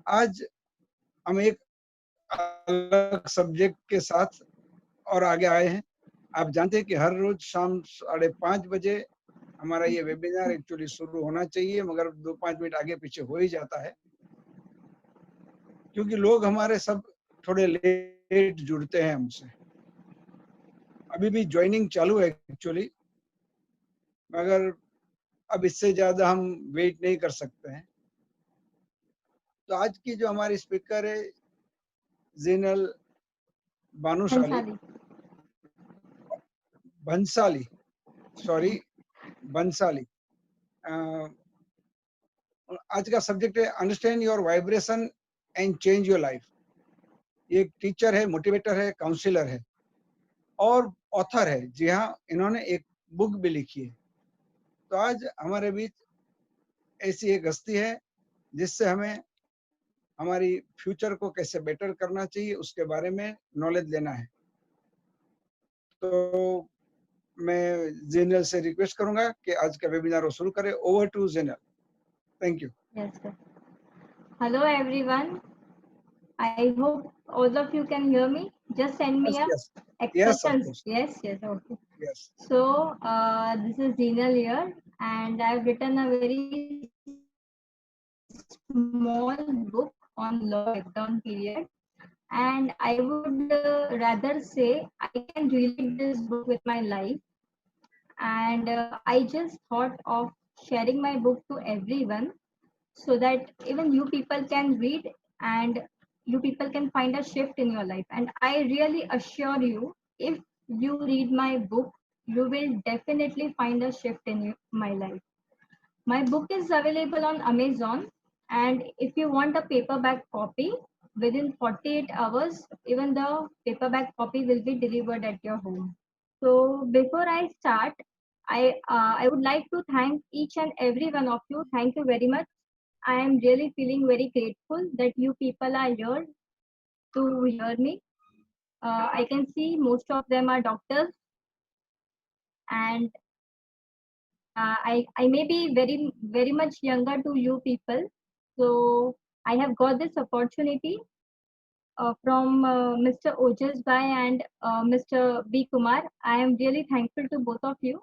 आज हम एक अलग सब्जेक्ट के साथ और आगे आए हैं। आप जानते हैं कि हर रोज शाम 5:30 बजे हमारा ये वेबिनार एक्चुअली शुरू होना चाहिए, मगर 2-5 मिनट आगे पीछे हो ही जाता है, क्योंकि लोग हमारे सब थोड़े लेट जुड़ते हैं हमसे। अभी भी ज्वाइनिंग चालू है एक्चुअली, मगर अब इससे ज़्यादा हम वेट नहीं कर सकते हैं। तो आज की जो हमारी स्पीकर है, ज़ीनल बानुशाली भंसाली, सॉरी बंसाली। आज का सब्जेक्ट है understand your vibration and change your life. ये एक टीचर है, मोटिवेटर है, काउंसलर है और ऑथर है। जी हाँ, इन्होंने एक बुक भी लिखी है। तो आज हमारे बीच ऐसी एक हस्ती है जिससे हमें हमारी फ्यूचर को कैसे बेटर करना चाहिए उसके बारे में नॉलेज लेना है। तो मैं ज़ीनल से रिक्वेस्ट करूंगा कि आज का वेबिनार वो शुरू करें। Over to Zeenal. Thank you. Yes, sir. Hello everyone. I hope all of you can hear me. Just send me yes a yes yes, of acceptance. Course, Yes, yes, okay. Yes. So this is Zinal here, and I've written a very small book on law breakdown period. And I would rather say I can relate this book with my life. And I just thought of sharing my book to everyone so that even you people can read and you people can find a shift in your life. And I really assure you, if you read my book, you will definitely find a shift in my life. My book is available on Amazon, and if you want a paperback copy, within 48 hours, even the paperback copy will be delivered at your home. So before I start, I would like to thank each and every one of you. Thank you very much. I am really feeling very grateful that you people are here to hear me. I can see most of them are doctors, and I may be very much younger to you people. So I have got this opportunity from Mr. Ojas Bhai and Mr. B. Kumar. I am really thankful to both of you.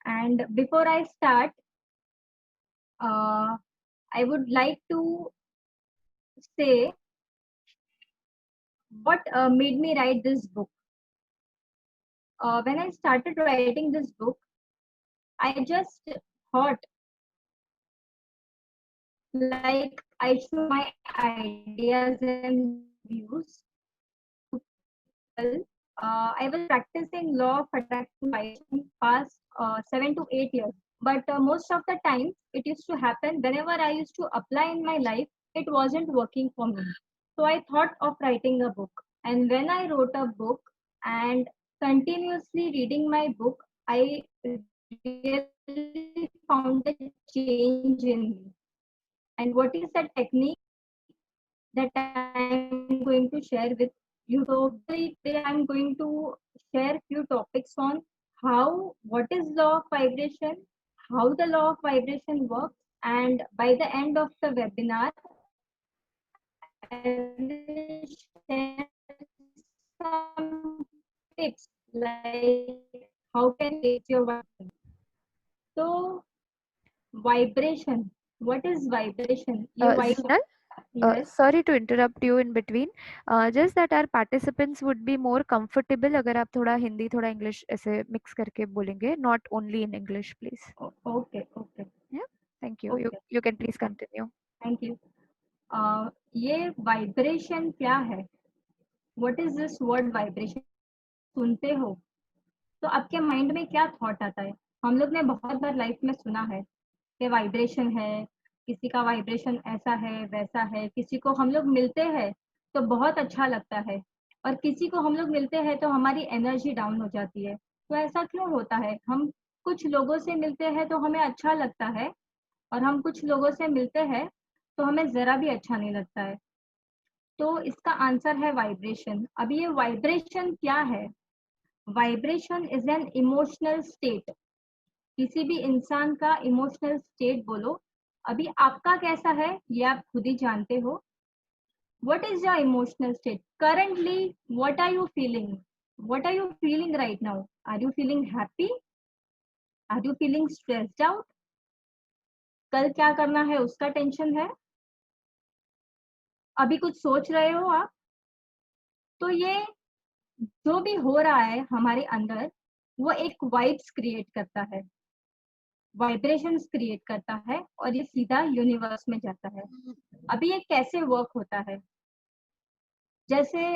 And before I start, uh, I would like to say what made me write this book. When I started writing this book, I just thought like I show my ideas and views to people. I was practicing law of attraction past 7 to 8 years. But most of the time, it used to happen whenever I used to apply in my life, it wasn't working for me. So I thought of writing a book. And when I wrote a book and continuously reading my book, I really found a change in me. And what is the technique that I'm going to share with you? So today I'm going to share few topics on what is law of vibration, how the law of vibration works, and by the end of the webinar, I will share some tips like how can you raise your vibration. So vibration, what is vibration? You Zinal, yes. sorry to interrupt you in between. Just that our participants would be more comfortable अगर आप थोड़ा हिंदी थोड़ा English ऐसे mix करके बोलेंगे, not only in English, please. Okay, okay, Yeah, thank you. okay. You can please continue. Thank you. ये vibration क्या है? What is this word vibration? सुनते हो तो आपके माइंड में क्या थॉट आता है? हम लोग ने बहुत बार लाइफ में सुना है कि वाइब्रेशन है, किसी का वाइब्रेशन ऐसा है वैसा है, किसी को हम लोग मिलते हैं तो बहुत अच्छा लगता है और किसी को हम लोग मिलते हैं तो हमारी एनर्जी डाउन हो जाती है। तो ऐसा क्यों होता है? हम कुछ लोगों से मिलते हैं तो हमें अच्छा लगता है और हम कुछ लोगों से मिलते हैं तो हमें जरा भी अच्छा नहीं लगता है। तो इसका आंसर है वाइब्रेशन। अब ये वाइब्रेशन क्या है? Vibration is an emotional state. किसी भी इंसान का इमोशनल स्टेट बोलो अभी आपका कैसा है ये आप खुद ही जानते हो. What is your emotional state currently? What are you feeling? What are you feeling right now? Are you feeling happy? Are you feeling stressed out? कल क्या करना है उसका टेंशन है. अभी कुछ सोच रहे हो आप. तो ये जो भी हो रहा है हमारे अंदर वो एक वाइब्स क्रिएट करता है, वाइब्रेशंस क्रिएट करता है और ये सीधा यूनिवर्स में जाता है. अभी ये कैसे वर्क होता है, जैसे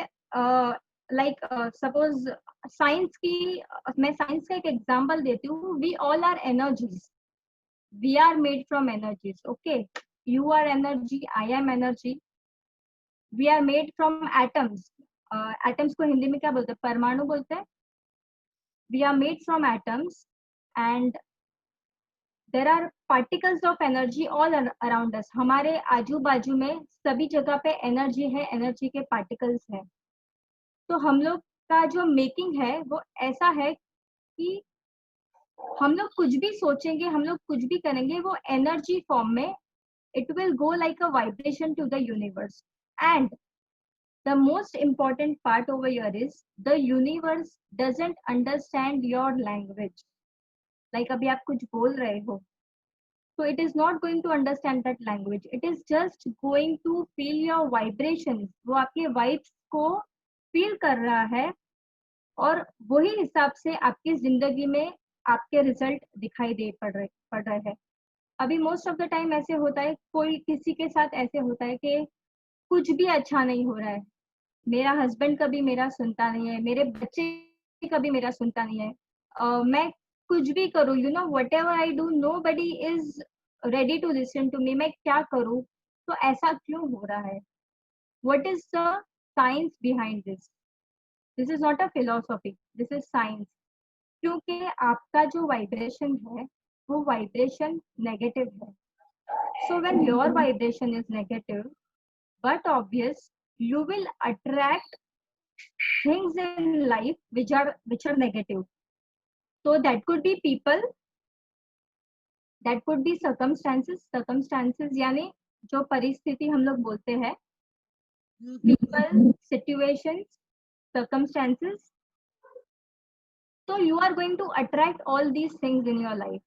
लाइक सपोज साइंस की, मैं साइंस का एक एग्जांपल देती हूँ. We all are energies, we are made from energies. Okay, you are energy, I am energy. We are made from atoms. Atoms को हिंदी में क्या बोलते हैं? परमाणु बोलते हैं. We are made from atoms and there are particles of energy all around us. हमारे आजू बाजू में सभी जगह पे एनर्जी है, एनर्जी के पार्टिकल्स है. तो हम लोग का जो मेकिंग है वो ऐसा है कि हम लोग कुछ भी सोचेंगे, हम लोग कुछ भी करेंगे, वो एनर्जी फॉर्म में it will go like a vibration to the universe. And the most important part over here is the universe doesn't understand your language. Like अभी आप कुछ बोल रहे हो तो it is not going to understand that language. It is just going to feel your vibration. वो आपके vibes को फील कर रहा है और वही हिसाब से आपकी जिंदगी में आपके रिजल्ट दिखाई दे पड़ रहे हैं. अभी मोस्ट ऑफ द टाइम ऐसे होता है, कोई किसी के साथ ऐसे होता है कि कुछ भी अच्छा नहीं हो रहा है. मेरा हस्बैंड कभी मेरा सुनता नहीं है, मेरे बच्चे कभी मेरा सुनता नहीं है. मैं कुछ भी करूँ, you know, whatever I do, nobody is ready to listen to me. मैं क्या करूँ? तो ऐसा क्यों हो रहा है? What is the science behind this? This is not a philosophy, this is science. क्योंकि आपका जो वाइब्रेशन है वो वाइब्रेशन नेगेटिव है. So when your vibration is negative, but obvious, you will attract things in life which are negative. So that could be people, that could be circumstances यानी जो परिस्थिति हम लोग बोलते हैं, people, situations, circumstances. So you are going to attract all these things in your life.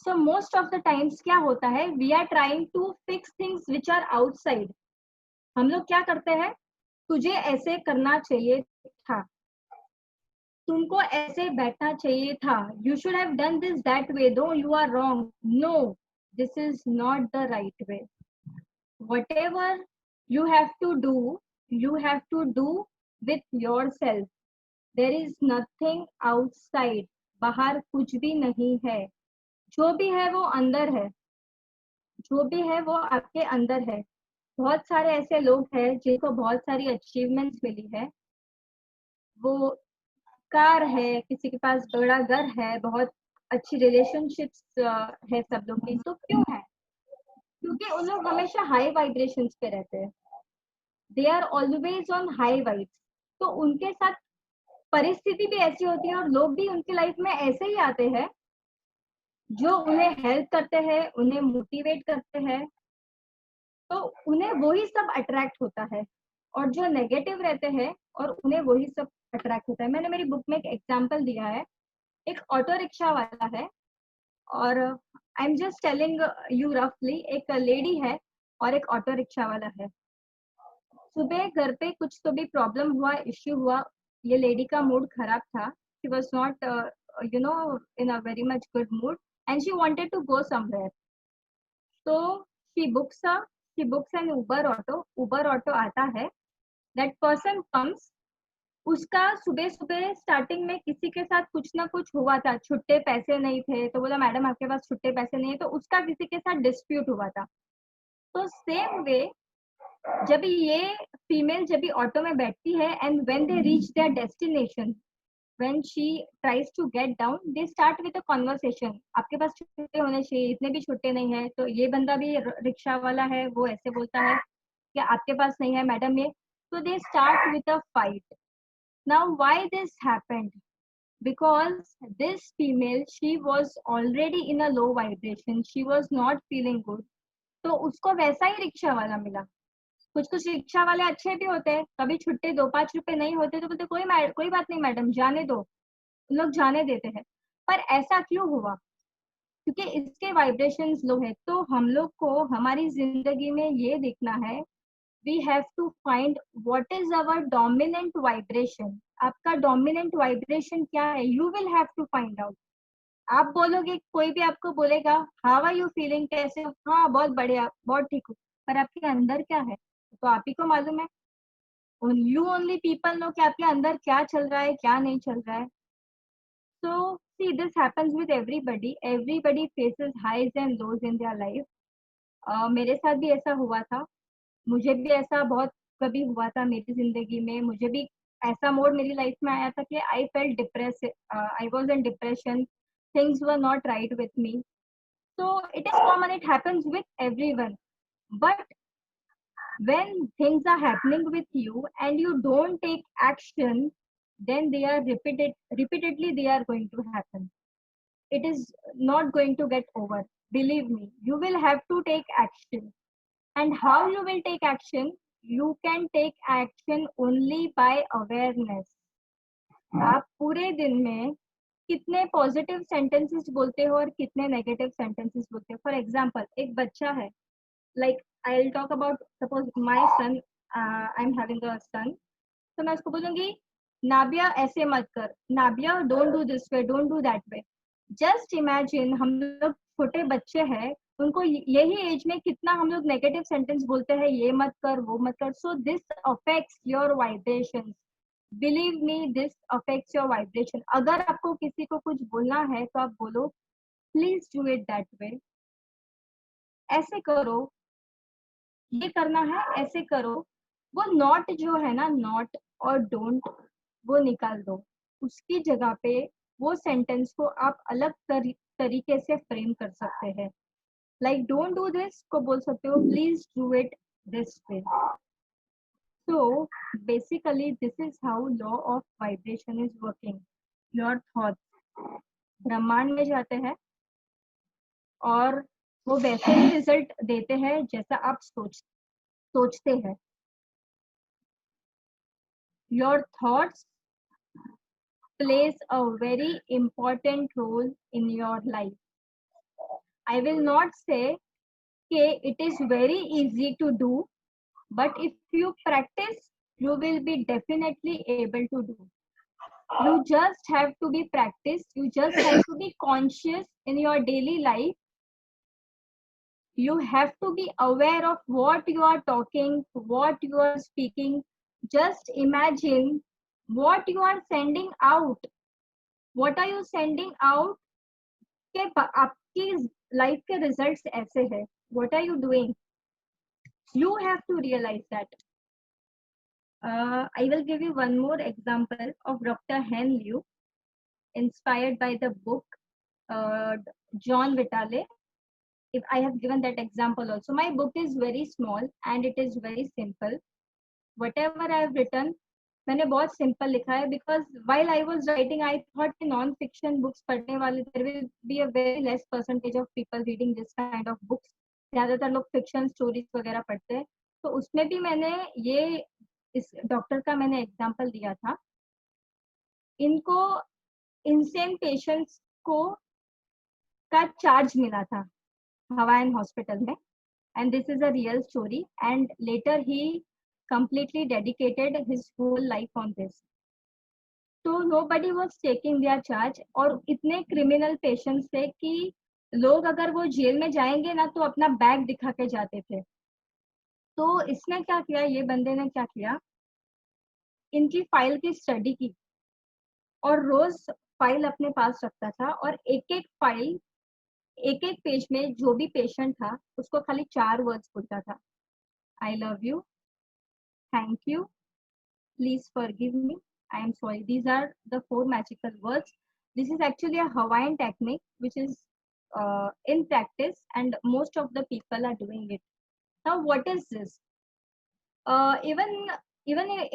So most of the times क्या होता है, we are trying to fix things which are outside. हम लोग क्या करते हैं, तुझे ऐसे करना चाहिए था, तुमको ऐसे बैठना चाहिए था, you should have done this that way, though you are wrong. No, this is not the right way. whatever you have to do, you have to do with yourself. there is nothing outside. बाहर कुछ भी नहीं है. जो भी है वो अंदर है, जो भी है वो आपके अंदर है. बहुत सारे ऐसे लोग हैं जिनको बहुत सारी अचीवमेंट्स मिली है. वो कार है, किसी के पास बड़ा घर है, बहुत अच्छी रिलेशनशिप्स है सब लोग की. तो क्यों है? क्योंकि उन लोग हमेशा हाई वाइब्रेशंस पे रहते हैं. They are always on high vibes. तो उनके साथ परिस्थिति भी ऐसी होती है और लोग भी उनकी लाइफ में ऐसे ही आते हैं जो उन्हें हेल्प करते हैं, उन्हें मोटिवेट करते हैं. तो उन्हें वही सब अट्रैक्ट होता है. और जो नेगेटिव रहते हैं और उन्हें वही सब अट्रैक्ट होता है. मैंने मेरी बुक में एक एग्जाम्पल दिया है. एक ऑटो रिक्शा वाला है और I am just telling you रफली. एक लेडी है और एक ऑटो रिक्शा वाला है. सुबह घर पे कुछ तो भी प्रॉब्लम हुआ, इश्यू हुआ. ये लेडी का मूड खराब था. She was not you know in a very much good mood and she wanted to go somewhere. तो she books an Uber auto आता है. That person comes. उसका सुबह सुबह स्टार्टिंग में किसी के साथ कुछ ना कुछ हुआ था. छुट्टे पैसे नहीं थे तो बोला मैडम आपके पास छुट्टे पैसे नहीं है. तो उसका किसी के साथ डिस्प्यूट हुआ था. तो सेम वे जब ये फीमेल जब ऑटो में बैठती है and when they reach their destination, when she tries to get down, they start with a conversation. आपके पास छुट्टे होने चाहिए, इतने भी छुट्टे नहीं है. तो ये बंदा भी रिक्शा वाला है, वो ऐसे बोलता है कि आपके पास नहीं है मैडम ये. तो दे start with a fight. Now, why this happened? because this female, she was already in a low vibration, she was not feeling good. तो उसको वैसा ही रिक्शा वाला मिला. कुछ कुछ रिक्शा वाले अच्छे भी होते हैं, कभी छुट्टे 2-5 रुपए नहीं होते तो बोलते कोई बात नहीं मैडम, जाने दो. उन लोग जाने देते हैं. पर ऐसा क्यों हुआ? क्योंकि इसके वाइब्रेशंस लो है. तो हम लोग को हमारी जिंदगी में ये देखना है, we have to find what is our dominant vibration. आपका डोमिनेंट वाइब्रेशन क्या है, you will have to find out. आप बोलोगे, कोई भी आपको बोलेगा हाउ आर यू फीलिंग, कैसे हो, हाँ बहुत बढ़िया, बहुत ठीक हूँ, पर आपके अंदर क्या है तो आप ही को मालूम है. यू ओनली पीपल नो कि आपके अंदर क्या चल रहा है, क्या नहीं चल रहा है. So see, this happens with everybody. Everybody faces highs and lows in their life. मेरे साथ भी ऐसा हुआ था. मुझे भी ऐसा बहुत कभी हुआ था मेरी जिंदगी में. मुझे भी ऐसा मोड मेरी लाइफ में आया था कि I felt depress, I was in depression, things were not right with me. So it is common, it happens with everyone. But when things are happening with you and you don't take action, then they are repeatedly they are going to happen. It is not going to get over. Believe me, you will have to take action. And how you will take action? You can take action only by awareness. आप पूरे दिन में कितने positive sentences बोलते हो और कितने negative sentences बोलते हो. फॉर एग्जाम्पल, एक बच्चा है, like I'll talk about, suppose my son, I'm having a son, तो मैं उसको बोलूंगी नाबिया ऐसे मत कर, Nabia don't do this way, don't do that way. Just imagine, हम लोग छोटे बच्चे हैं, उनको यही एज में कितना हम लोग नेगेटिव सेंटेंस बोलते हैं, ये मत कर, वो मत कर. So this affects your vibration. Believe me, this affects your vibration. अगर आपको किसी को कुछ बोलना है तो आप बोलो please do it that way, ऐसे करो, ये करना है, ऐसे करो. वो नॉट जो है ना, नॉट और डोंट, वो निकाल दो. उसकी जगह पे वो सेंटेंस को आप अलग तरीके से फ्रेम कर सकते हैं. लाइक डोंट डू दिस को बोल सकते हो please do it this way. So basically this is how law of vibration is working. Your thoughts ब्रह्मांड में जाते हैं और वो वैसे ही रिजल्ट देते हैं जैसा आप सोचते हैं. Your thoughts plays a very important role in your life. I will not say that it is very easy to do, but if you practice, you will be definitely able to do. You just have to be practiced. You just have to be conscious in your daily life. You have to be aware of what you are talking, what you are speaking. Just imagine what you are sending out. What are you sending out? कि आपकी life के results ऐसे है. What are you doing? You have to realize that. I will give you one more example of Dr. Hen Liu, inspired by the book John Vitale. If I have given that example also, my book is very small and it is very simple. Whatever I have written, मैंने बहुत simple लिखा है, because while I was writing I thought कि non fiction books पढ़ने वाले, there will be a very less percentage of people reading this kind of books. ज्यादातर लोग fiction stories वगैरह पढ़ते हैं. तो उसमें भी मैंने ये इस डॉक्टर का मैंने एग्जांपल दिया था. इनको इंसेन पेशेंट्स को का चार्ज मिला था हवाईन हॉस्पिटल में, and this is a real story. And later he completely dedicated his whole life on this. So nobody was taking their charge. और इतने criminal patients थे कि लोग अगर वो जेल में जाएंगे ना तो अपना बैग दिखा के जाते थे. तो इसने क्या किया, ये बंदे ने क्या किया, इनकी फाइल की स्टडी की और रोज फाइल अपने पास रखता था और एक एक फाइल, एक एक पेज में जो भी पेशेंट था उसको खाली 4 वर्ड्स बोलता था. I love you, thank you, please forgive me, I am sorry. These are the 4 magical words. This is actually a Hawaiian technique which is in practice and most of the people are doing it. Now what is this? Even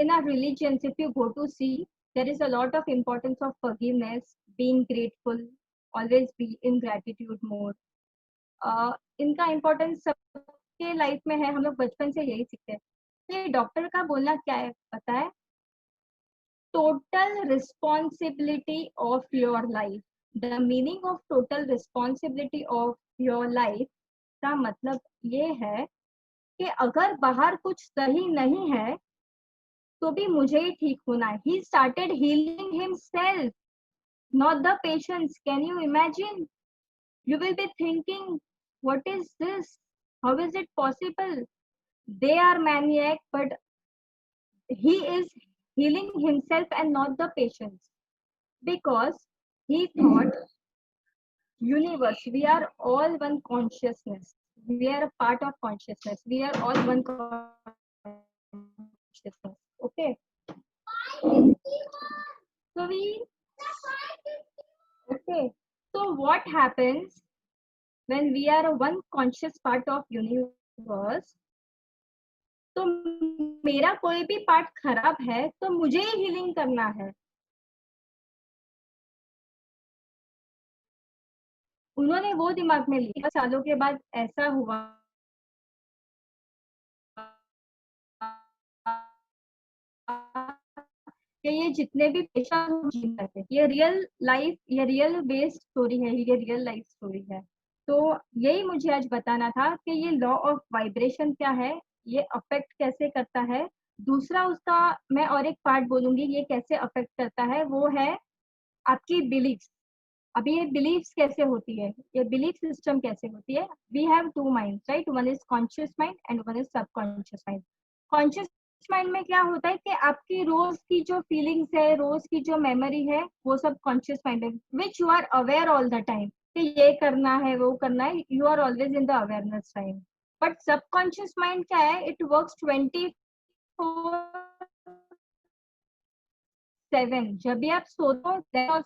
in our religions, if you go to see, There is a lot of importance of forgiveness, being grateful, always be in gratitude mode. इनका importance सबके life में है, हम लोग बचपन से यही सीखते हैं. ये डॉक्टर का बोलना क्या है पता है? Total responsibility of your life. The meaning of total responsibility of your life का मतलब ये है कि अगर बाहर कुछ सही नहीं है तो भी मुझे ही ठीक होना है. He started healing himself, not the patients. Can you imagine? You will be thinking, what is this? How is it possible? They are maniac, but he is healing himself and not the patients. Because he thought, universe, we are all one consciousness. We are a part of consciousness. We are all one consciousness. Okay. So what happens when we are a one conscious part of universe? तो मेरा कोई भी part खराब है तो मुझे ही healing करना है. उन्होंने वो दिमाग में लिया. सालों के बाद ऐसा हुआ कि ये जितने भी पेशेंट जी रहे, ये रियल लाइफ, ये रियल बेस्ड स्टोरी है, ये रियल लाइफ स्टोरी है. तो यही मुझे आज बताना था कि ये लॉ ऑफ वाइब्रेशन क्या है, ये अफेक्ट कैसे करता है. दूसरा उसका मैं और एक पार्ट बोलूंगी ये कैसे अफेक्ट करता है, वो है आपकी बिलीफ्स. अभी ये बिलीफ्स कैसे होती है, ये बिलीफ सिस्टम कैसे होती है. We have two mind, right? One is conscious mind and one is subconscious mind. Conscious mind में क्या होता है कि आपकी रोज की जो फीलिंग्स है, रोज की जो मेमोरी है, वो सब कॉन्शियस माइंड है, which you are aware all the time कि ये करना है वो करना है. You are always in the awareness time. But subconscious mind क्या है? It works 24/7. जब भी आप सोते हो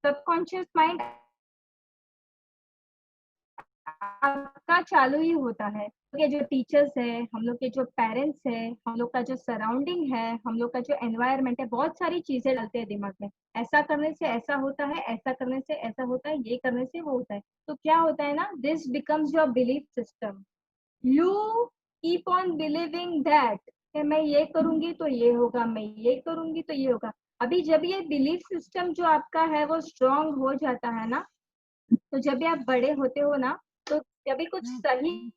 सबकॉन्शियस माइंड आपका चालू ही होता है. के जो टीचर्स है, हम लोग के जो पेरेंट्स है, हम लोग का जो सराउंडिंग है, हम लोग का जो एनवायरनमेंट है, बहुत सारी चीजें डालते हैं दिमाग में. ऐसा करने से ऐसा होता है, ऐसा करने से ऐसा होता है, ये करने से वो होता है. तो क्या होता है ना, this becomes your belief system. You keep on believing that कि मैं ये करूंगी तो ये होगा, मैं ये करूंगी तो ये होगा. अभी जब ये बिलीफ सिस्टम जो आपका है वो स्ट्रांग हो जाता है ना, तो जब भी आप बड़े होते हो ना, तो जब भी कुछ सही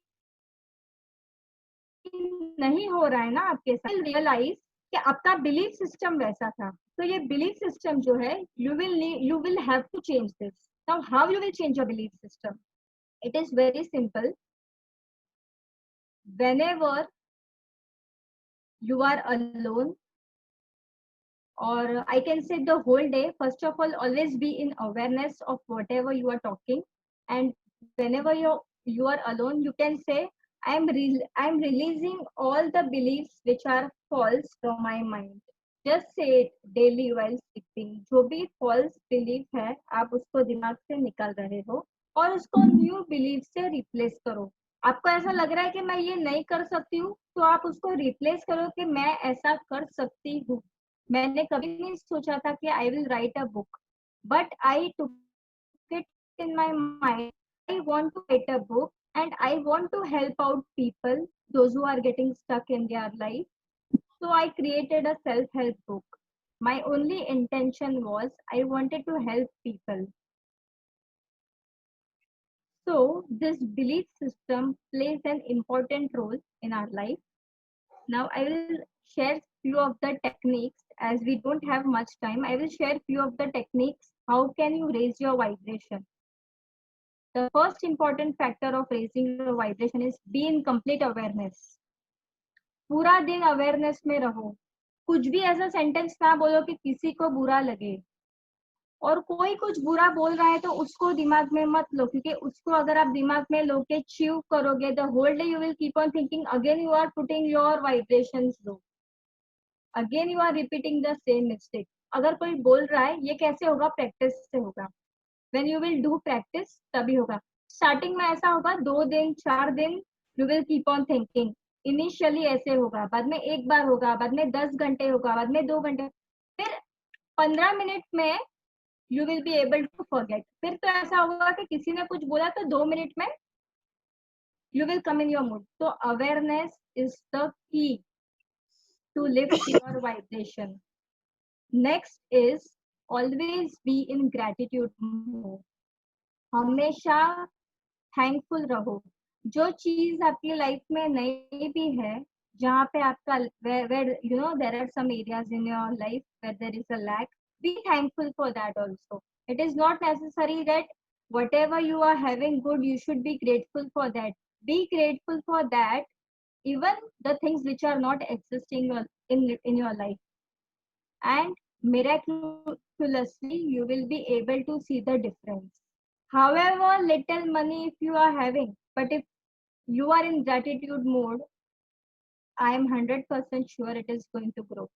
नहीं हो रहा है ना आपके साथ, रियलाइज कि आपका बिलीफ सिस्टम वैसा था. तो ये बिलीफ सिस्टम जो है, you will have to change this. Now how you will change your belief system? It is very simple. whenever you are alone, or I can say the whole day, first of all, always be in awareness of whatever you are talking. And whenever you are alone, you can say, I'm releasing all the beliefs which are false from my mind. Just say it daily while sleeping. जो भी false belief है, आप उसको दिमाग से निकाल रहे हो और उसको न्यू बिलीफ से रिप्लेस करो. आपको ऐसा लग रहा है कि मैं ये नहीं कर सकती हूँ, तो आप उसको रिप्लेस करो कि मैं ऐसा कर सकती हूँ. मैंने कभी नहीं सोचा था कि I will write a book, but I took it in my mind. I want to write a book and I want to help out people, those who are getting stuck in their life. So I created a self-help book. My only intention was I wanted to help people. So this belief system plays an important role in our life. Now I will share few of the techniques. As we don't have much time, I will share few of the techniques. How can you raise your vibration? The first important factor of raising your vibration is be in complete awareness. पूरा दिन awareness में रहो. कुछ भी ऐसा sentence ना बोलो कि किसी को बुरा लगे. और कोई कुछ बुरा बोल रहा है तो उसको दिमाग में मत लो, क्योंकि उसको अगर आप दिमाग में लो के चीव करोगे, the whole day you will keep on thinking, again you are putting your vibrations low, again you are repeating the same mistake. अगर कोई बोल रहा है, ये कैसे होगा? प्रैक्टिस से होगा. when you will do practice तभी होगा. स्टार्टिंग में ऐसा होगा, 2 दिन 4 दिन you will keep on thinking. Initially ऐसे होगा, बाद में एक बार होगा, बाद में 10 घंटे होगा, बाद में 2 घंटे, फिर 15 मिनट में you will be able to forget. फिर तो ऐसा होगा कि किसी ने कुछ बोला तो 2 मिनट में you will come in your mood. So awareness is the key to lift your vibration. Next is always be in gratitude mode. हमेशा थैंकफुल रहो। जो चीज आपकी लाइफ में नई भी है, जहाँ पे आपका where you know there are some areas in your life where there is a lack, be thankful for that also. It is not necessary that whatever you are having good you should be grateful for that. Be grateful for that, even the things which are not existing in your life, and miraculously you will be able to see the difference. However little money if you are having, but if you are in gratitude mode, I am 100% sure it is going to grow.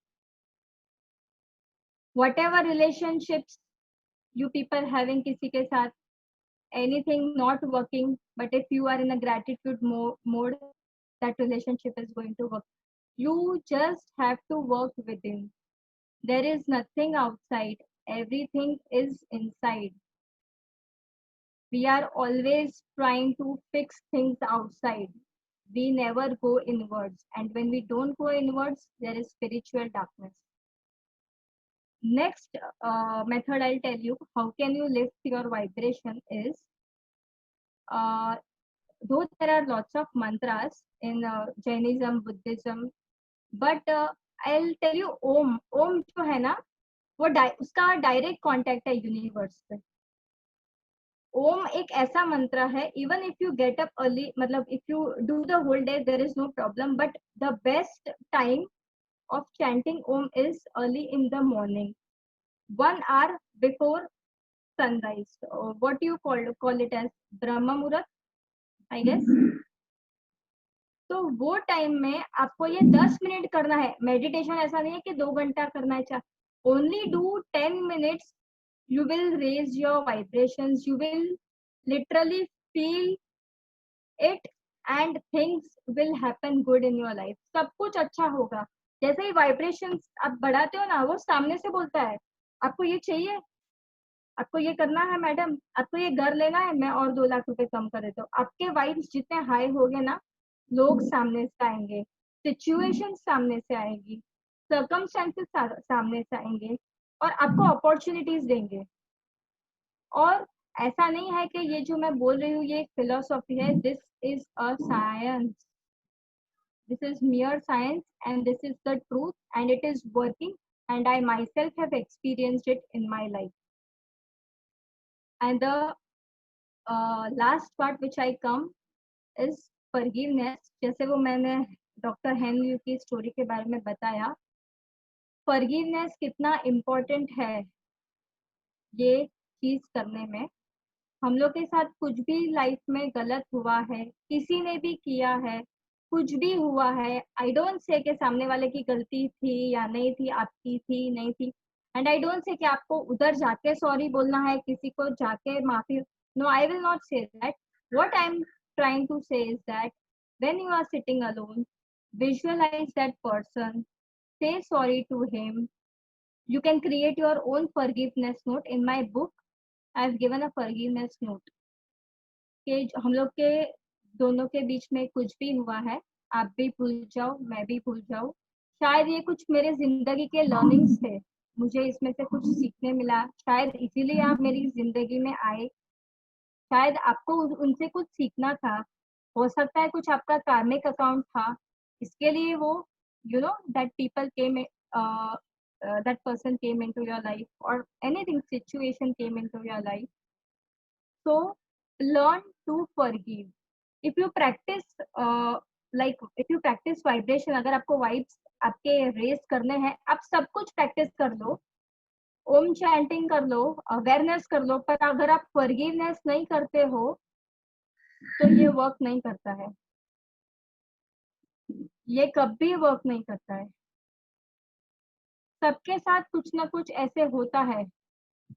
Whatever relationships you people having किसी के साथ, anything not working, but if you are in a gratitude mode, that relationship is going to work. You just have to work within. There is nothing outside, everything is inside. We are always trying to fix things outside. We never go inwards, and when we don't go inwards, there is spiritual darkness. Next method I'll tell you how can you lift your vibration is, though there are lots of mantras in Jainism, Buddhism, but I'll tell you Om जो है ना, वो उसका direct contact है universe से। ओम एक ऐसा मंत्र है, even if you get up early, मतलब if you do the whole day there is no problem, but the best time of chanting Om is early in the morning, 1 hour before sunrise. What you call it as Brahma Muhurat, I guess. तो वो time में आपको ये 10 minute करना है meditation. ऐसा नहीं है कि 2 घंटा करना है, चाहे only do 10 minutes, you will raise your vibrations, you will literally feel it, and things will happen good in your life. सब कुछ अच्छा होगा। जैसे ही वाइब्रेशंस आप बढ़ाते हो ना, वो सामने से बोलता है आपको ये चाहिए, आपको ये करना है मैडम, आपको ये घर लेना है, मैं और 2 लाख रुपए कम कर देता हूँ। आपके वाइब्स जितने हाई हो गए ना, लोग सामने से आएंगे, सिचुएशन सामने से आएगी, सर्कमस्टेंसेस सामने से आएंगे और आपको अपॉर्चुनिटीज देंगे। और ऐसा नहीं है कि ये जो मैं बोल रही हूँ ये एक फिलोसॉफी है, this is a science, this is mere science, and this is the truth, and it is working, and I myself have experienced it in my life. And the last part which I come is forgiveness. जैसे वो मैंने doctor हेन you की story के बारे में बताया, forgiveness कितना important है ये चीज करने में। हम लोग के साथ कुछ भी लाइफ में गलत हुआ है, किसी ने भी किया है, कुछ भी हुआ है, आई डोंट से कि सामने वाले की गलती थी या नहीं थी, आपकी थी नहीं थी, एंड आई डोंट से कि आपको उधर जाके सॉरी बोलना है, किसी को जाके माफी, no I will not say that. What I am trying to say is that when you are sitting alone, visualize that person, say sorry to him. You can create your own forgiveness note. In my book I have given a forgiveness note कि हम लोग के दोनों के बीच में कुछ भी हुआ है, आप भी भूल जाओ, मैं भी भूल जाऊं। शायद ये कुछ मेरे जिंदगी के लर्निंग्स थे, मुझे इसमें से कुछ सीखने मिला, शायद इसीलिए आप मेरी जिंदगी में आए, शायद आपको उनसे कुछ सीखना था, हो सकता है कुछ आपका कार्मिक अकाउंट था, इसके लिए वो you know that people came that person came into your life, or anything situation came into your life. So learn to forgive. If you practice if you practice vibration, अगर आपको वाइब्स आपके race करने हैं, आप सब कुछ practice कर लो, ओम chanting कर लो, अवेयरनेस कर लो, पर अगर आप फॉरगिवनेस नहीं करते हो तो ये वर्क नहीं करता है, ये कभी वर्क नहीं करता है। सबके साथ कुछ ना कुछ ऐसे होता है,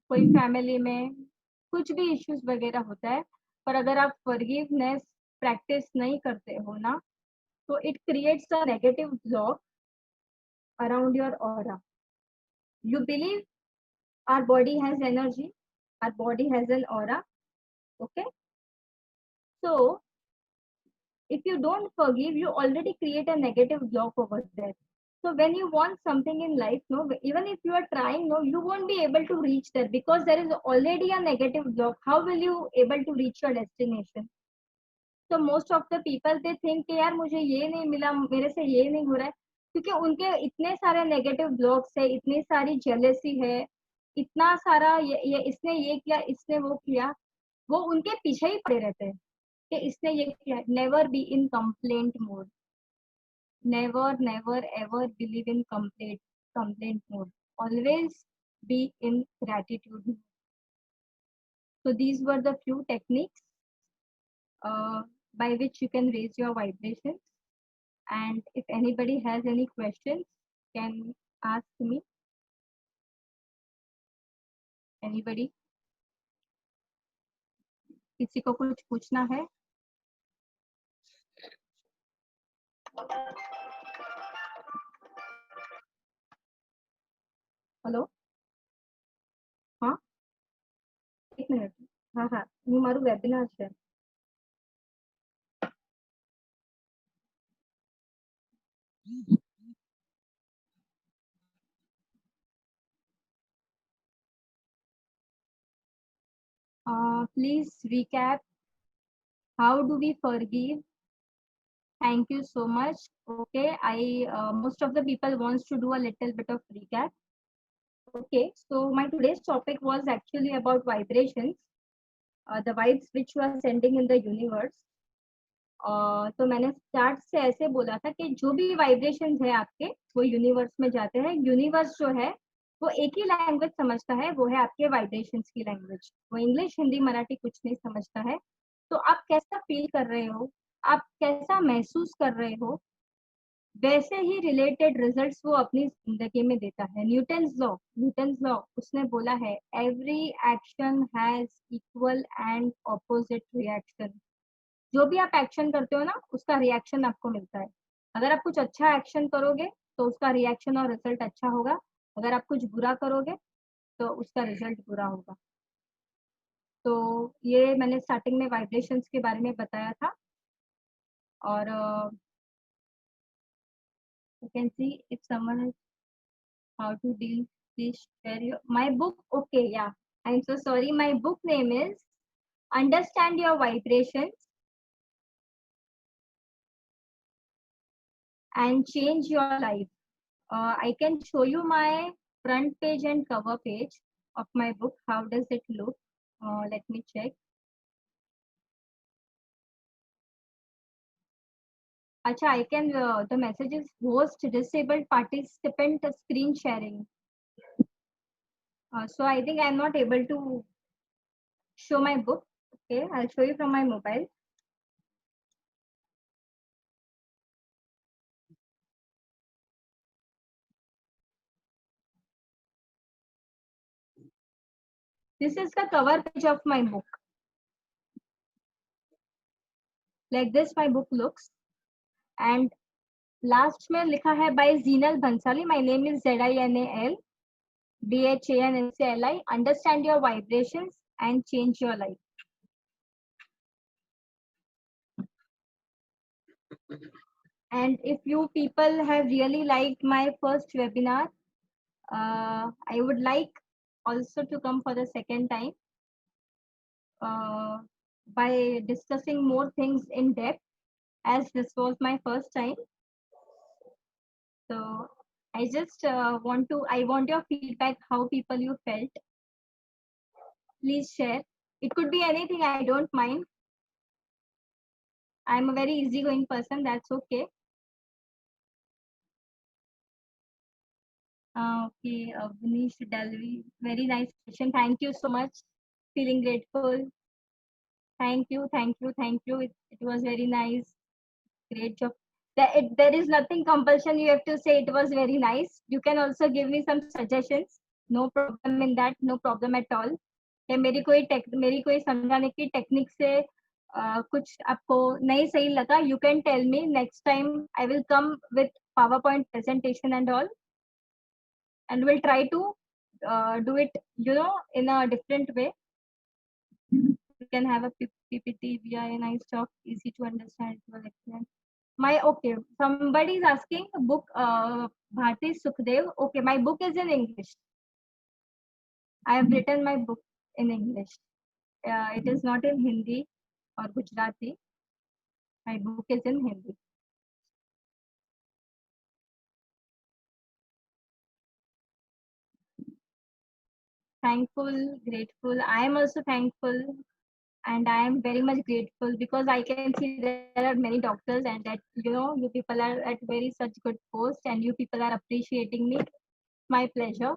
कोई फैमिली में कुछ भी इश्यूज वगैरह होता है, पर अगर आप फॉरगिवनेस प्रैक्टिस नहीं करते हो ना, तो it creates a negative block around your aura. You believe Our body has energy. Our body has an aura. Okay. So if you don't forgive, you already create a negative block over there. So when you want something in life, no, even if you are trying, no, you won't be able to reach there because there is already a negative block. How will you able to reach your destination? So most of the people they think कि यार मुझे ये नहीं मिला, मेरे से ये नहीं हो रहा है, क्योंकि उनके इतने सारे नेगेटिव ब्लॉक्स है, इतनी सारी जेलसी है, इतना सारा ये इसने ये किया, इसने वो किया, वो उनके पीछे ही पड़े रहते हैं कि इसने ये किया. Never be in complaint mode. Never ever believe in complaint mode. Always be in gratitude mode. So these were the few techniques uh, by which you can raise your vibrations. And if anybody has any questions, can ask me. Anybody? किसी को कुछ पूछना है? Hello, हाँ, एक minute. हाँ हाँ, હું મારું વેબિનાર છે. Please recap. How do we forgive? Thank you so much. Okay, I most of the people wants to do a little bit of recap. Okay, so my today's topic was actually about vibrations, the vibes which you are sending in the universe. तो मैंने start से ऐसे बोला था कि जो भी vibrations है आपके वो यूनिवर्स में जाते हैं. यूनिवर्स जो है वो एक ही लैंग्वेज समझता है, वो है आपके वाइब्रेशंस की लैंग्वेज. वो इंग्लिश, हिंदी, मराठी कुछ नहीं समझता है. तो आप कैसा फील कर रहे हो, आप कैसा महसूस कर रहे हो, वैसे ही रिलेटेड रिजल्ट्स वो अपनी जिंदगी में देता है. न्यूटन्स लॉ उसने बोला है, every action has equal and opposite reaction. जो भी आप एक्शन करते हो ना, उसका रिएक्शन आपको मिलता है. अगर आप कुछ अच्छा एक्शन करोगे तो उसका रिएक्शन और रिजल्ट अच्छा होगा. अगर आप कुछ बुरा करोगे तो उसका रिजल्ट बुरा होगा. तो ये मैंने स्टार्टिंग में वाइब्रेशंस के बारे में बताया था. और you can see if someone has how to deal, please share your my book. Okay, yeah, I'm so sorry. My book name is Understand Your Vibrations and Change Your Life. I can show you my front page and cover page of my book. How does it look? Let me check. Acha, I can, the message is host disabled participant screen sharing. So I think I'm not able to show my book. Okay, I'll show you from my mobile. This is the cover page of my book. Like this my book looks. And last में लिखा है by Zinal Bhansali. My name is ZINAL BHANSALI. Understand your vibrations and change your life. And if you people have really liked my first webinar, I would like also to come for the second time by discussing more things in depth, as this was my first time. So I just I want your feedback, how people you felt. Please share. It could be anything, I don't mind. I'm a very easygoing person, that's okay. Okay, Avnish Dalvi, very nice question. Thank you so much. Feeling grateful. Thank you. It was very nice. Great job. There is nothing compulsion. You have to say it was very nice. You can also give me some suggestions. No problem in that. No problem at all. कि मेरी कोई समझाने की technique से कुछ आपको नहीं सही लगा, you can tell me. Next time I will come with PowerPoint presentation and all, and we'll try to do it, you know, in a different way. You can have a PPT via a nice talk, easy to understand, well explained. My okay, somebody is asking book Bharti Sukhdev. Okay, my book is in English. I have written my book in English. It is not in Hindi or Gujarati. My book is in Hindi. Thankful, grateful. I am also thankful, and I am very much grateful because I can see there are many doctors, and that, you know, you people are at very such good post, and you people are appreciating me. My pleasure.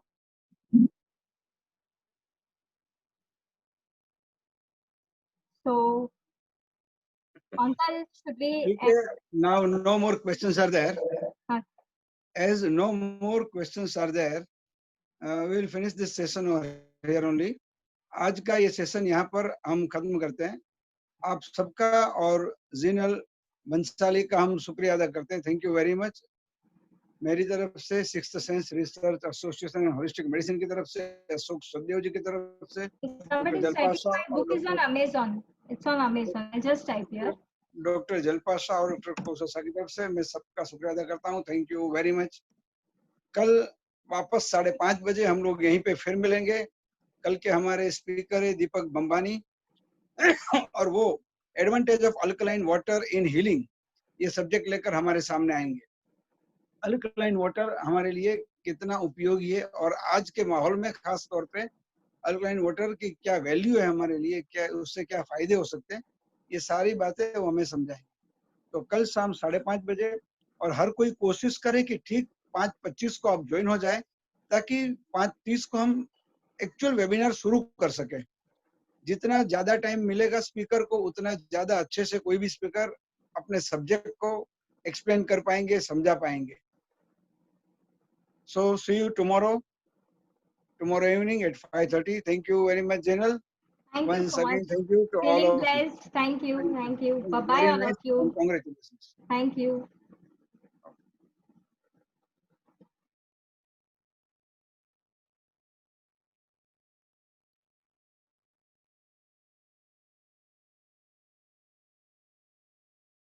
So, Ankal, should we? ठीक है, now no more questions are there. Uh, As no more questions are there, we will finish this session here only. आज का ये session यहाँ पर हम खत्म करते हैं. आप सबका और जीनल बंसाली का हम शुक्रिया अदा करते हैं. Thank you very much. मेरी तरफ से sixth sense research association and holistic medicine की तरफ से, अशोक सदेव जी की तरफ से, somebody is typing, my book is on Amazon. It's on Amazon. I just type here. Doctor Jalpa Shah और डॉक्टर कौशल शाह की तरफ से मैं सबका शुक्रिया अदा करता हूँ. Thank you very much. कल वापस 5:30 बजे हम लोग यहीं पे फिर मिलेंगे. कल के हमारे स्पीकर है दीपक बंबानी और वो advantage of alkaline water in healing ये सब्जेक्ट लेकर हमारे सामने आएंगे. अल्कलाइन वाटर हमारे लिए कितना उपयोगी है और आज के माहौल में खास तौर पे अल्कलाइन वाटर की क्या वैल्यू है हमारे लिए, क्या उससे क्या फायदे हो सकते हैं, ये सारी बातें वो हमें समझाएंगे. तो कल शाम 5:30 बजे और हर कोई कोशिश करे कि ठीक 5:25 को आप ज्वाइन हो जाए ताकि 5:30 को हम एक्चुअल वेबिनार शुरू कर सके. जितना ज्यादा टाइम मिलेगा स्पीकर को उतना ज्यादा अच्छे से कोई भी स्पीकर अपने सब्जेक्ट को एक्सप्लेन कर पाएंगे, समझा पाएंगे. So see you tomorrow evening at 5:30. Thank you very much, General. Thank you Once so again, much. thank you to all Feeling of you. blessed. Thank you. Thank you. Bye bye, Very all nice of you. and congratulations. Thank you.